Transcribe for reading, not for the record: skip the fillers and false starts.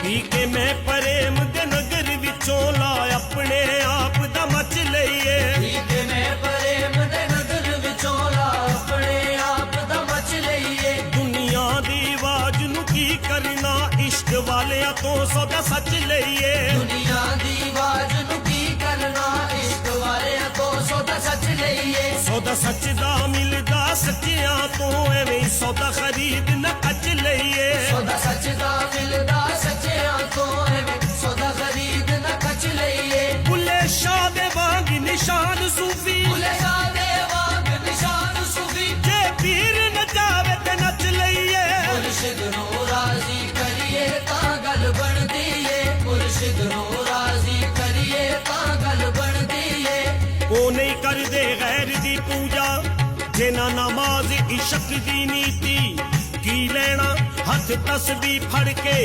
P के मैं प्रेम दे नगर विचों ला अपने आप दा मच लईए पी के मैं प्रेम दे नगर विचों ला अपने आप दा मच लईए दुनिया दी आवाज नू की करना इश्क वालियां तो सौदा सच लईए दुनिया दी आवाज नू की करना इश्क वालियां तो सौदा सच लईए सौदा सच दा मिलदा सच्चियां तो एवें सौदा खरीद न कच लईए सौदा सच दा मिलदा सच्चियां तो एवें सौदा खरीद न कच लईए बुले शाह दे वांग निशान सूफी बुले शाह दे वांग निशान सूफी जे पीर नचावे ते नच लईए मुर्शिद नू राजी करिए तां गल बनदी ए मुर्शिद नू राजी करिए तां गल बनदी ए ओ नहीं करदे गैर दी पूजा जिन्हां नमाज इश्क दी नीति की लेना हथ तस्बीह फड़ के